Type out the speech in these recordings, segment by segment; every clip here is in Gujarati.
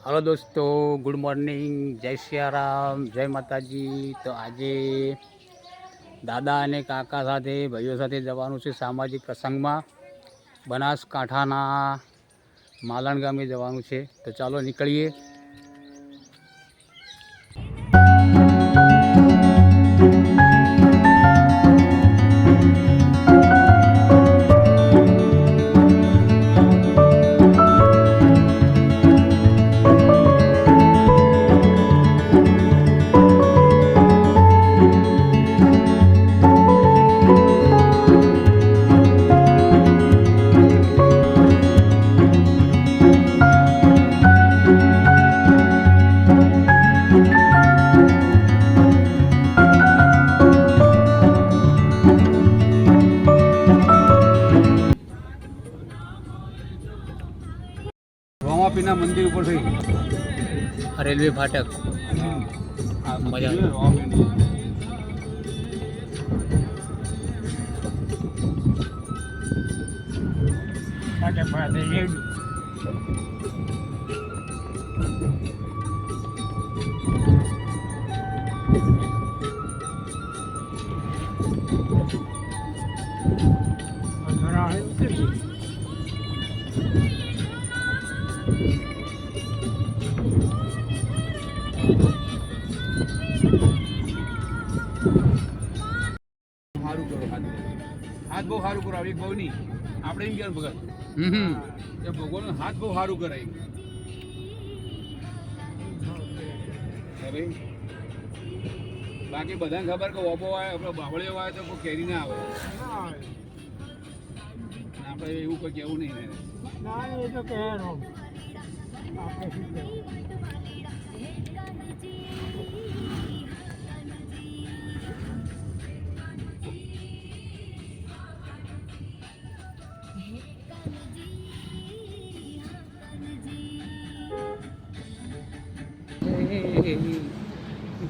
हेलो दोस्तों, गुड मॉर्निंग, जय सियाराम, जय माताजी। तो આજે દાદા અને કાકા સાથે ભાઈઓ સાથે જવાનું છે સામાજિક પ્રસંગમાં બનાસકાંઠાના માલણ ગામે જવાનું છે। તો ચાલો નીકળીએ। રોમાપીના મંદિર ઉપર થઈ રેલવે ફાટક મજા સારું કરો હાથ બહુ સારું કરો એક બહુ નહીં આપણે એમ કહેવાય ભગત એ ભગવાન હાથ બહુ સારું કરાય બાકી બધાને ખબર કે ઓબો આવે આપણે બાવળીઓ આવે તો કોઈ કેરી ના આવે આપણે એવું કોઈ કેવું નહીં ને એ તો કહેવાનું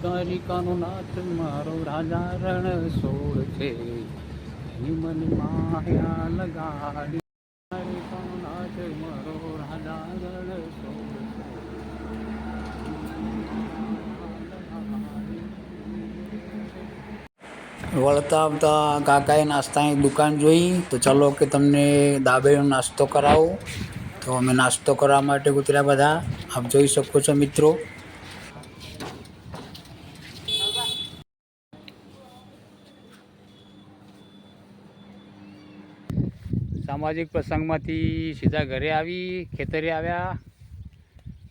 દ્વારિકાનો નાથ મારો રાજા રણ સોળ છે મન માયા લગાડી દ્વારિકાનો નાથ મારો રાજા રણ સોળ છે। વળતા આવતા કાકાએ નાસ્તાની દુકાન જોઈ તો ચાલો કે તમને દાબેલીનો નાસ્તો કરાવો। તો અમે નાસ્તો કરવા માટે ઉતર્યા બધા, આપ જોઈ શકો છો મિત્રો। સામાજિક પ્રસંગમાંથી સીધા ઘરે આવી ખેતરે આવ્યા।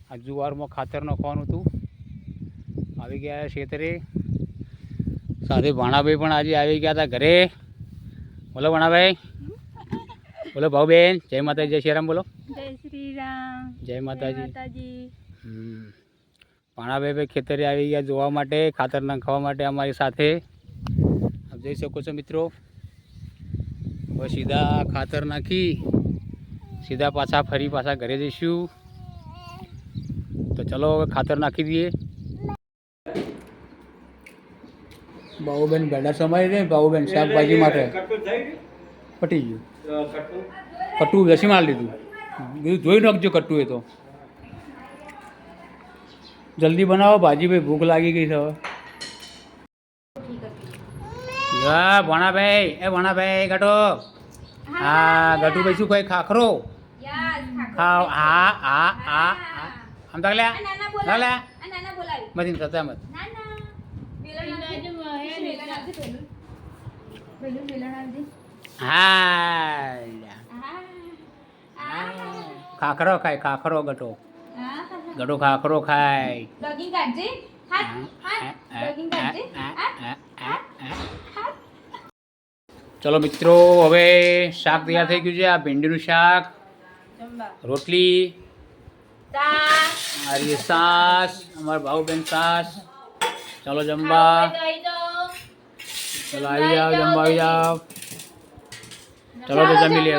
આ જુવારમાં ખાતર નાખવાનું હતું, આવી ગયા ખેતરે। સાથે ભાણાભાઈ પણ આજે આવી ગયા હતા ઘરે। બોલો ભાણાભાઈ, બોલો ભાઉબેન, જય માતાજી, જય શ્રીરામ બોલો। જય શ્રી રામ, જય માતાજી। ભાણાભાઈ ખેતરે આવી ગયા જોવા માટે, ખાતર નાખવા માટે અમારી સાથે। આપ જોઈ શકો છો મિત્રો। હવે સીધા ખાતર નાખી સીધા પાછા ફરી પાછા ઘરે જઈશું। તો ચલો ખાતર નાખી દઈએ। બાબુબેન ભેડા સમારી દે, બાબુબેન શાકભાજી માટે પટી ગયું કટ્ટું બેસી મારી લીધું, બીજું જોઈ નાખજો કટ્ટું એ તો જલ્દી બનાવો ભાજી ભાઈ, ભૂખ લાગી ગઈ છે હવે। હા ભણાભાઈ, એ ભણાભાઈ ગટો, હા ગટુ ભાઈ શું કહે? ખાખરો ખાવ? હા હા હા આમ તક લ્યા લ્યા મધી થતા મત હા ખાખરો ખાય, ખાખરો ગટો, ગટો ખાખરો ખાય। ચલો મિત્રો, હવે શાક તૈયાર થઈ ગયું છે। આ ભીંડીનું શાક, રોટલી, આ સાસ, અમારા ભાઉબેન સાસ। ચલો જમવા, ચલો આવી જાઓ, જમવા આવી જાઓ। ચલો તો જમી લે।